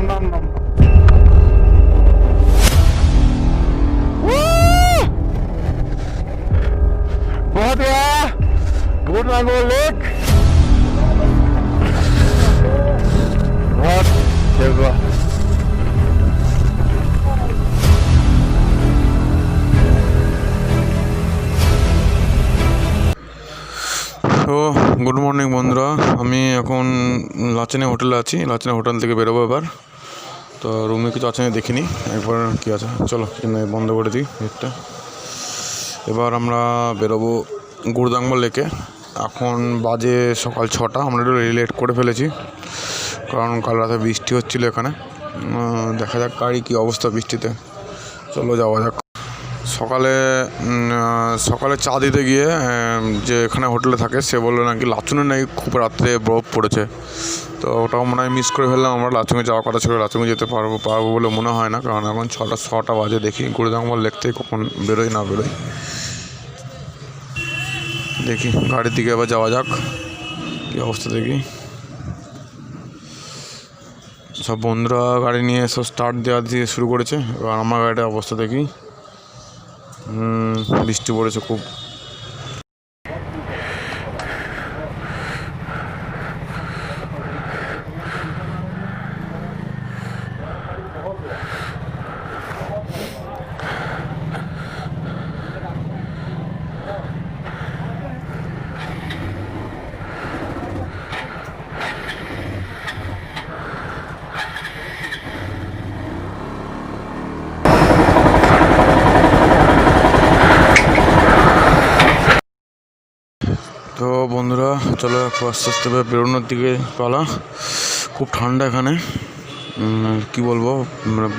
নাম। बहुत गया गुरुदानपुर लेक बहुत जगह। তো গুড মর্নিং বন্ধুরা, আমি এখন লাচেনে হোটেলে আছি। লাচেনে হোটেল থেকে বেরোবো এবার। তো রুমে কিছু আছে দেখিনি, একবার কী আছে চলো বন্ধ করে দিই গেটটা। এবার আমরা বেরোবো গুরুদাংবার লেকে। এখন বাজে সকাল 6টা। আমরা একটু লেট করে ফেলেছি কারণ কাল রাতে বৃষ্টি হচ্ছিলো এখানে। দেখা যাক গাড়ি কী অবস্থা বৃষ্টিতে। চলো যাওয়া যাক। সকালে চা দিতে গিয়ে যে এখানে হোটেলে থাকে সে বললো নাকি লাচুনে নাকি খুব রাত্রে বরফ পড়েছে। তো ওটাও মনে হয় মিস করে ফেললাম। আমরা লাচুঙে যাওয়ার কথা ছিল, লাচুঙে যেতে পারবো বলে মনে হয় না, কারণ এখন 6টা বাজে। দেখি গুরুদাংবার লেক থেকে কখন বেরোই না বেরোই, দেখি গাড়ির দিকে এবার যাওয়া যাক কী অবস্থা। দেখি সব বন্ধুরা গাড়ি নিয়ে সব স্টার্ট দেওয়া দিয়ে শুরু করেছে। এবার আমার গাড়িটার অবস্থা দেখি। বৃষ্টি পড়েছে খুব। তো বন্ধুরা চলো আস্তে আস্তে বেরোনোর দিকে পালা। খুব ঠান্ডা এখানে, কি বলবো,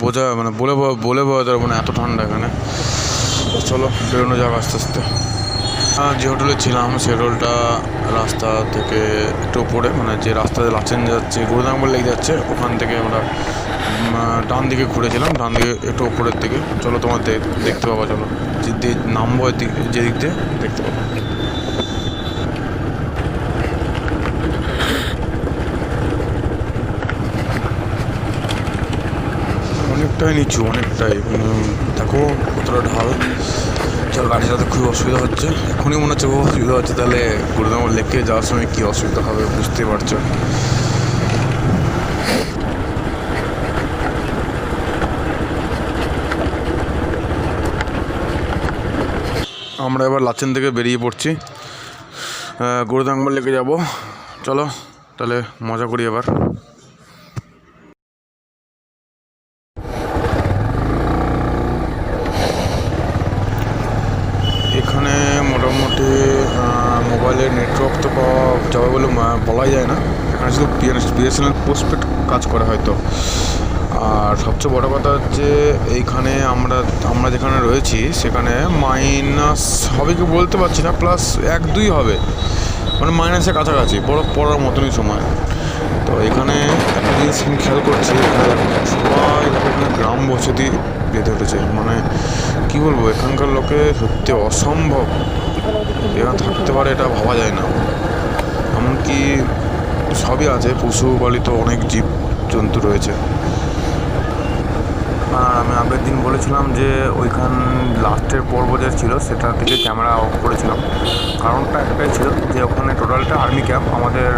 বলে বোঝাতে পারবো না, এত ঠান্ডা এখানে। চলো বেরোনো যাক আস্তে আস্তে। যে হোটেলে ছিলাম সেই হোটেলটা রাস্তা থেকে একটু উপরে, মানে যে রাস্তাতে লাচেন যাচ্ছে গুরুদাংবার লেক যাচ্ছে ওখান থেকে আমরা ডান দিকে ঘুরেছিলাম, ডান দিকে একটু উপরের দিকে। চলো তোমার দেখতে পাবো, চলো যে নামবো যে দিক দিয়ে দেখতে পাবো। অনেকটাই নিচু, অনেকটাই, দেখো কতটা ঢাল। চল গাড়ি চালাতে খুব অসুবিধা হচ্ছে, এখনই মনে হচ্ছে খুব অসুবিধা হচ্ছে। তাহলে গুরুদাংবার লেকে যাওয়ার সময় কী অসুবিধা হবে বুঝতে পারছো। আমরা এবার লাচেন থেকে বেরিয়ে পড়ছি, গুরুদাংবার লেকে যাব। চলো তাহলে মজা করি এবার। এখানে মোটামুটি মোবাইলের নেটওয়ার্ক তো পাওয়া যাবে বলে বলাই যায় না। এখানে শুধু বিএসএনএল পোস্টপেড কাজ করে হয়তো। আর সবচেয়ে বড় কথা হচ্ছে এইখানে আমরা যেখানে রয়েছি সেখানে মাইনাস হবে কি বলতে পারছি না, প্লাস 1-2 হবে, মানে মাইনাসের কাছাকাছি, বরফ পড়ার মতনই সময়। তো এখানে একটা জিনিস আমি খেয়াল করছি, সবাই এখানে গ্রাম বসতি বেঁধে উঠেছে। মানে কি বলবো, এখানকার লোকে সত্যি অসম্ভব এখানে থাকতে পারে, এটা ভাবা যায় না। এমনকি সবই আছে, পশুপালিত অনেক জীব জন্তু রয়েছে। আর আমি আগের দিন বলেছিলাম যে ওইখান লাস্টের পর্ব যে ছিল সেটা থেকে ক্যামেরা অফ করেছিলাম। কারণটা একটাই ছিল যে ওখানে টোটালটা আর্মি ক্যাম্প। আমাদের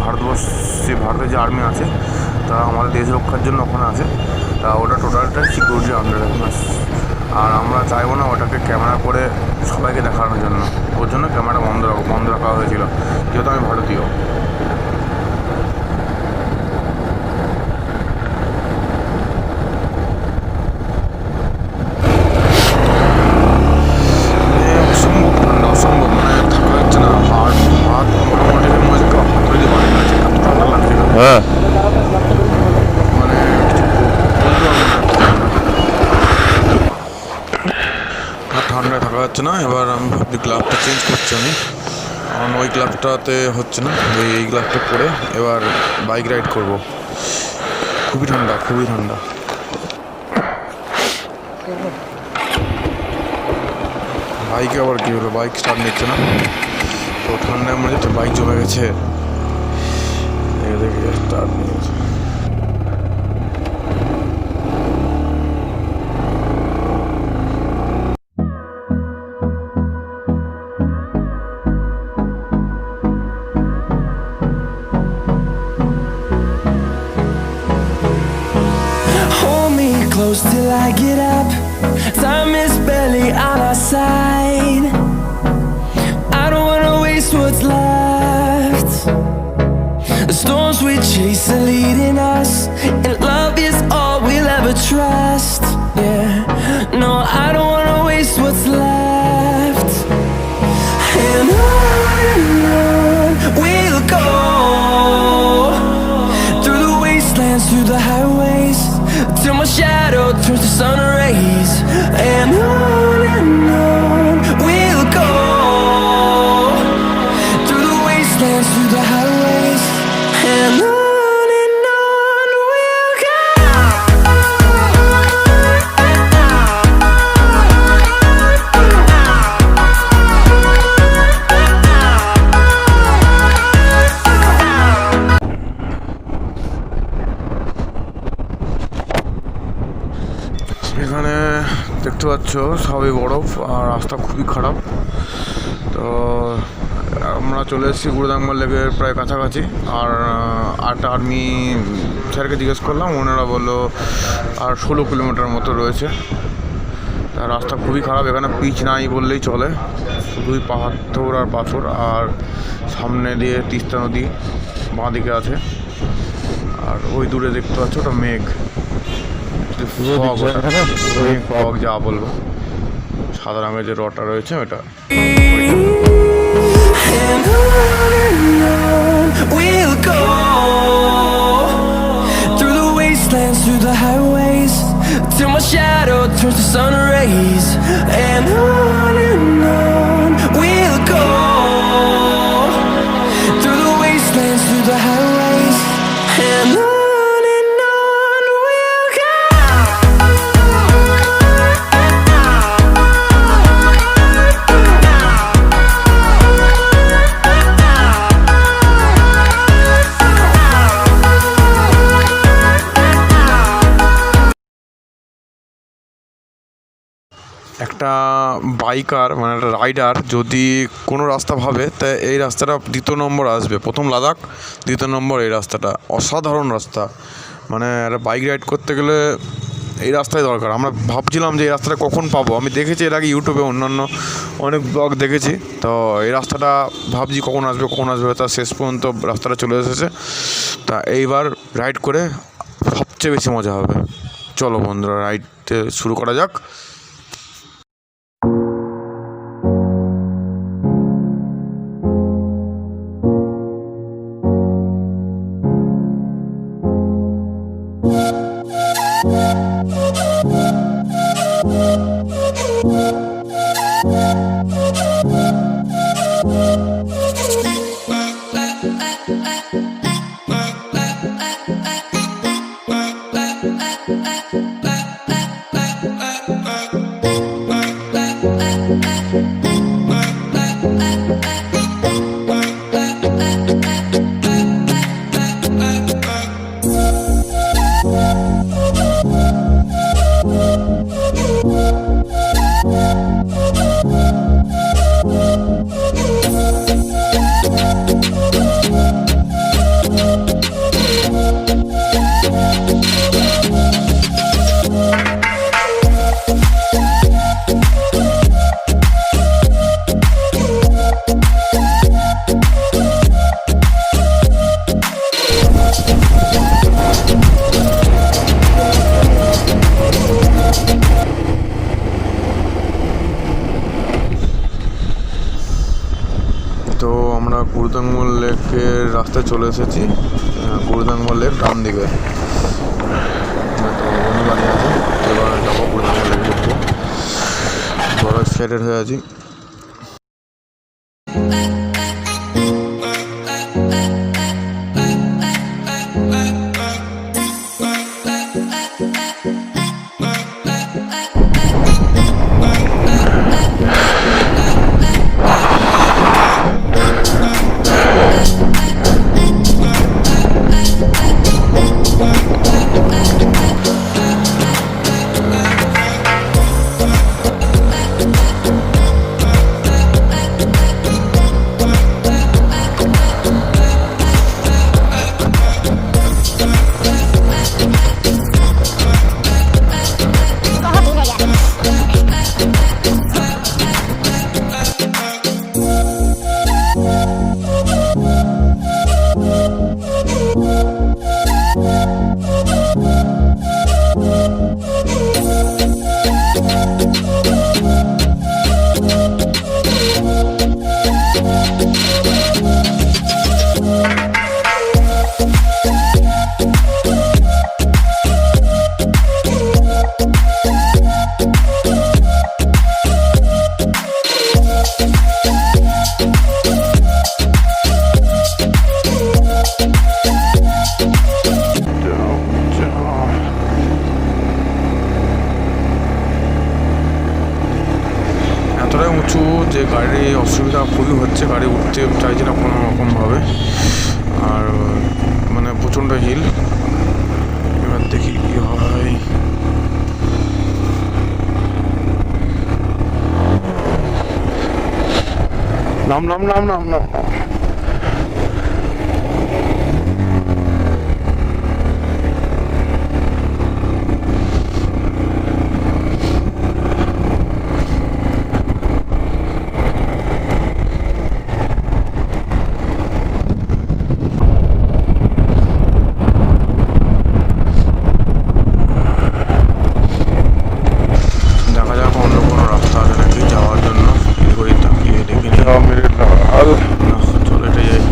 ভারতের যে আর্মি আছে তারা আমাদের দেশ রক্ষার জন্য ওখানে আছে। তা ওটা টোটালটা সিকিউরিটির আন্ডারে। আর আমরা চাইবো না ওটাকে ক্যামেরা করে সবাইকে দেখানোর জন্য, ওর জন্য ক্যামেরা বন্ধ রাখা হয়েছিল, যেহেতু আমি ভারতীয়। অসম্ভব, মানে থাকা যাচ্ছে না। হাত মোটামুটি হাত ধরে বাড়ি আছে, এত ঠান্ডা লাগছে। হ্যাঁ মানে ঠান্ডায় থাকা যাচ্ছে না। এবার আমি ভাবছি গ্লাভটা চেঞ্জ করছি আমি, কারণ ওই গ্লাভটাতে হচ্ছে না। এই গ্লাভটা পরে এবার বাইক রাইড করব। খুবই ঠান্ডা, খুবই ঠান্ডা। বাইকে আবার কী হলো, বাইক স্টার্ট নিচ্ছে না। তো ঠান্ডায় মনে হচ্ছে বাইক জমে গেছে, দেখে স্টার্ট নিয়ে গেছে। close till I get up. Time is barely on our side. I don't wanna waste what's left. The storms we chase are leading us, and love is all we'll ever trust. Yeah, no, I don't wanna waste what's left. And on we'll go, through the wastelands, through the highways, till my shadow turns to sun rays. And on we'll go, through the wastelands, through the highways, and on we'll go. এখানে দেখতে পাচ্ছ সবই বরফ আর রাস্তা খুবই খারাপ। তো আমরা চলে এসেছি গুরুদাঙ্গমার লেকের প্রায় কাছাকাছি। আর আর্মি স্যারকে জিজ্ঞেস করলাম, ওনারা বললো আর 16 কিলোমিটার মতো রয়েছে। রাস্তা খুবই খারাপ, এখানে পিচ নাই বললেই চলে, শুধুই পাথর আর পাথর। আর সামনে দিয়ে তিস্তা নদী বাঁ দিকে আছে, আর ওই দূরে দেখতে পাচ্ছ ওটা মেঘ, ফগ যা বলবো, সাদা রঙের যে রডটা রয়েছে ওটা। We'll go through the wastelands, through the highways, till my shadow turns to sun rays. And on we'll go, through the wastelands, through the highways, and on we'll go. একটা বাইকার মানে একটা রাইডার যদি কোনো রাস্তা ভাবে, তা এই রাস্তাটা 2 নম্বর আসবে। প্রথম লাদাখ, 2 নম্বর এই রাস্তাটা। অসাধারণ রাস্তা, মানে একটা বাইক রাইড করতে গেলে এই রাস্তায় দরকার। আমরা ভাবছিলাম যে এই রাস্তাটা কখন পাবো, আমি দেখেছি এর আগে ইউটিউবে অন্যান্য অনেক ব্লগ দেখেছি, তো এই রাস্তাটা ভাবছি কখন আসবে, তা শেষ পর্যন্ত রাস্তাটা চলে এসেছে। তা এইবার রাইড করে সবচেয়ে বেশি মজা হবে। চলো বন্ধুরা, রাইডে শুরু করা যাক। তো আমরা গুরুদাঙ্গমার লেকের রাস্তায় চলে এসেছি। গুরুদাঙ্গমার লেক ডান দিকে, তো বন্ধু দাঁড়িয়ে আছে। এবার যাবো গুরুদাঙ্গমার লেক দেখতে, বড় এক্সাইটেড হয়ে আছি। খুবই হচ্ছে, গাড়ি উঠতে চাইছে না কোনো রকমভাবে, আর মানে প্রচণ্ড হিল। এবার দেখি কী হয়। নাম নাম নাম নাম নাম দেখা যাক অন্য কোনো রাস্তা আছে নাকি যাওয়ার জন্য। এদিকে তাকিয়ে দেখি না, চলো এটা যাই।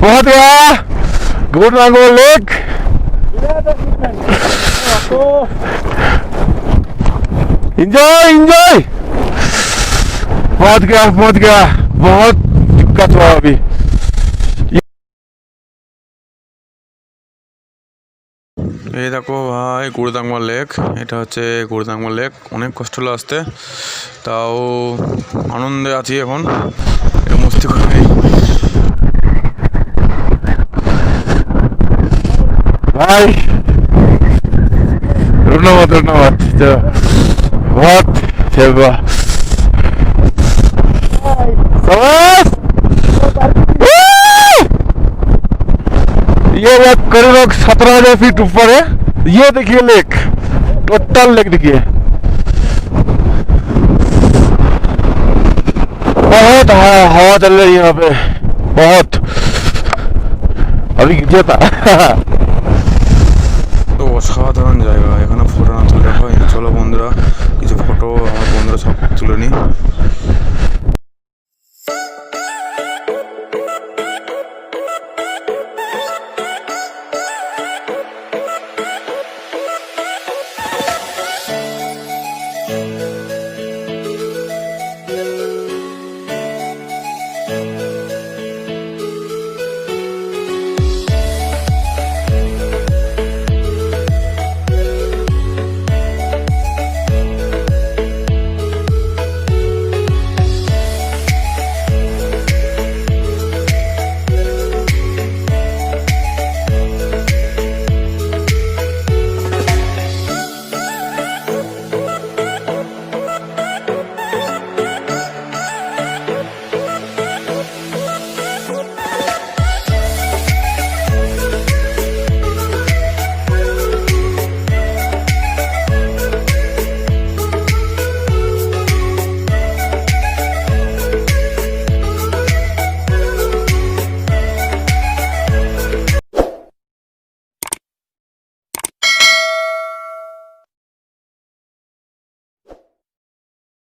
बहुत गया गुरुदांगर लेक। इंजॉय इंजॉय, बहुत गया बहुत दिक्कत हुआ अभी। এই দেখো ভাই গুরুদাংমার লেক, এটা হচ্ছে গুরুদাংমার লেক। অনেক কষ্ট হলো আসতে, তাও আনন্দে আছি এখন, মস্তি করে। भाई धन्यवाद बहुत सेवा। ये करीब 17,000 फीट ऊपर है। ये देखिए लेक, टोटल लेक देखिए, बहुत हवा चल रही है यहाँ पे, बहुत। अभी था তো অসাধারণ জায়গা, এখানে ফটো না তুলে হয়। চলো বন্ধুরা, কিছু ফটো আমার বন্ধুরা সব তুলে নিই।